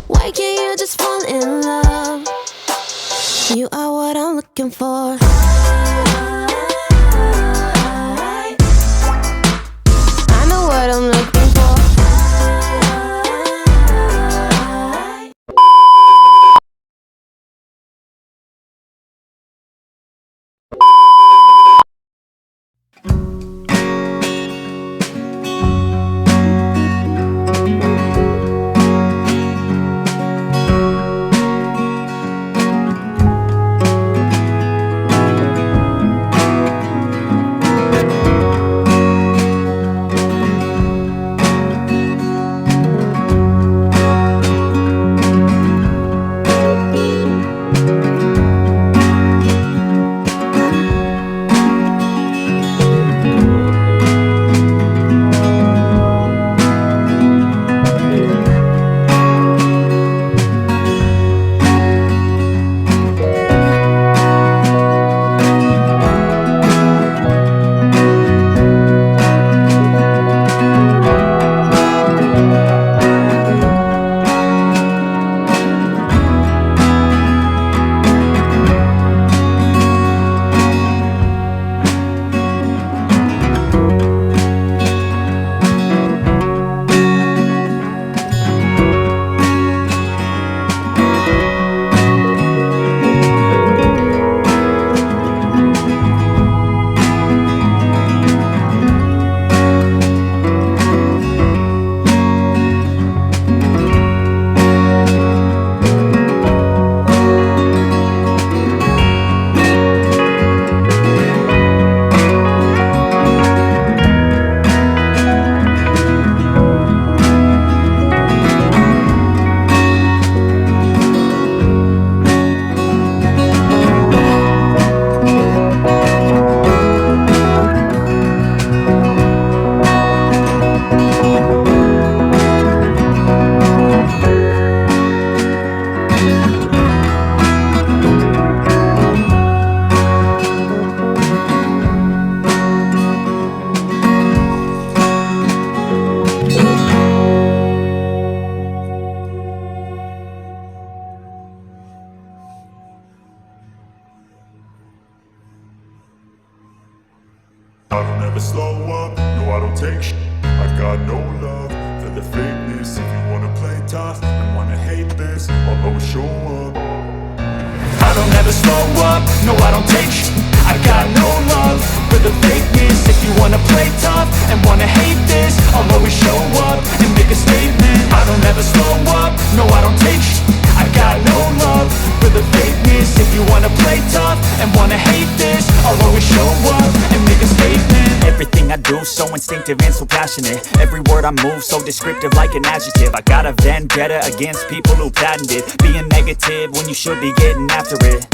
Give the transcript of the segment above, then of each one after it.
Why can't you just fall in love? You are what I'm looking for. I know what I'm looking for. I don't ever slow up, no I don't take shit. I got no love for the fakeness. If you wanna play tough and wanna hate this, I'll always show up. I don't ever slow up, no I don't take shit. I got no love for the fakeness. If you wanna play tough and wanna hate this, I'll always show up and make a statement. I don't ever slow up, no I don't take shit. I got no love for the fakeness. If you wanna play tough and wanna hate this, I'll always show up and make a statement. Everything I do so instinctive and so passionate. Every word I move so descriptive like an adjective. I got a vendetta against people who patented being negative when you should be getting after it.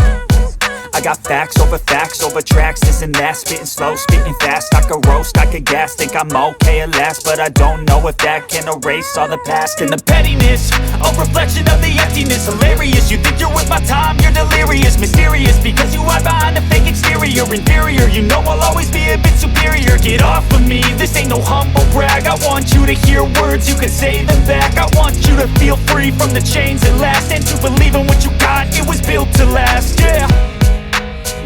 I got facts over tracks, this and that. Spitting slow, spitting fast. I could roast, I could gas. Think I'm okay at last, but I don't know if that can erase all the past. And the pettiness, a reflection of the emptiness. Hilarious, you think you're with my time, you're delirious. Mysterious, because you hide behind a fake exterior. Inferior, you know I'll always be a bit superior. Get off of me, this ain't no humble brag. I want you to hear words, you can say them back. I want you to feel free from the chains that last, and to believe in what you got, it was built to last, yeah.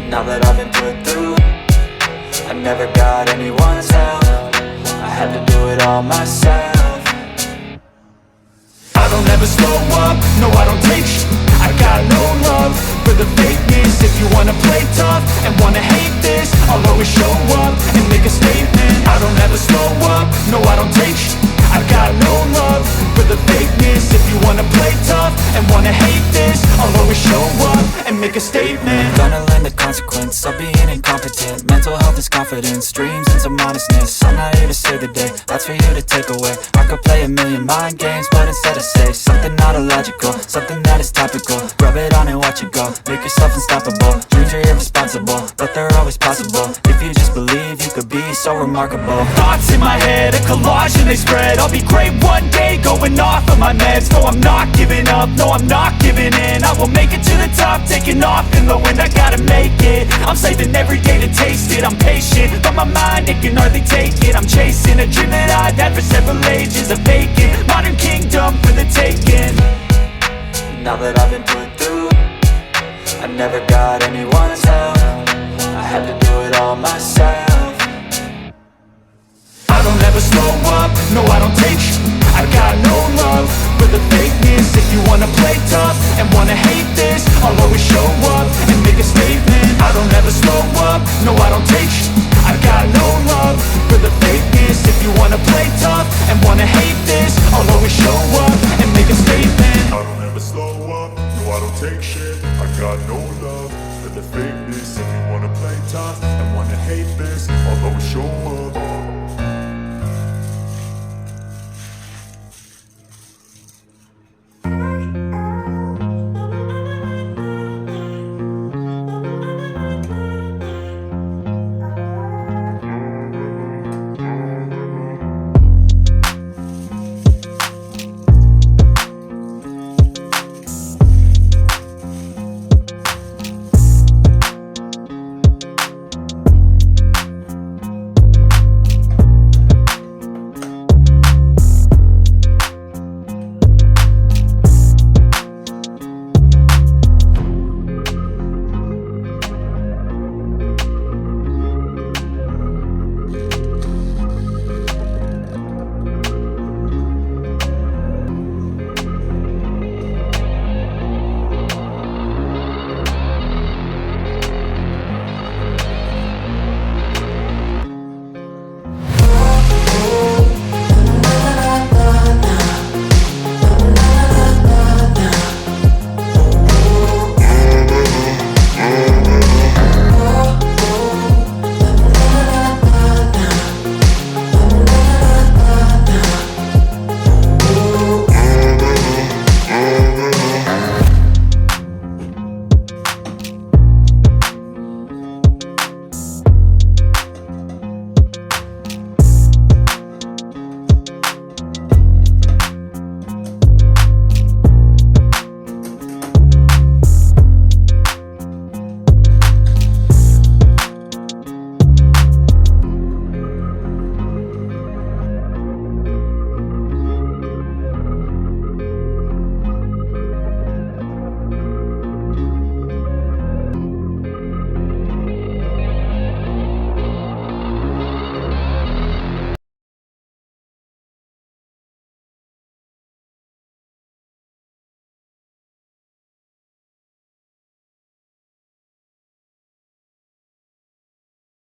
Now that I've been put through, I never got anyone's help. I had to do it all myself. I don't ever slow up, no I don't take shit. I got no love for the fakeness. If you wanna play tough and wanna hate this, I'll always show up and make a statement. I don't ever slow up, no I don't take shit. I got no love for the fakeness. If you wanna play tough and wanna hate this, I'll always show up and make a statement. Gonna learn the consequence of being incompetent. Mental health is confidence, dreams and some honestness. I'm not here to save the day, that's for you to take away. I could play a million mind games, but instead I say something not illogical, something that is topical. Rub it on and watch it go, make yourself unstoppable. Dreams are irresponsible, but they're always possible. If you just believe, you could be so remarkable. Thoughts in my head, a collage and they spread. I'll be great one day, going off of my meds. No, I'm not giving up, no, I'm not giving in. I will make it to the top, taking off in the wind. I gotta make it, I'm saving every day to taste it. I'm patient, but my mind, it can hardly take it. I'm chasing a dream that I've had for several ages. A vacant, modern kingdom for the taking. now that I've been put through, I never got anyone's help. I had to do it all myself. I don't ever slow up, no I don't take shit.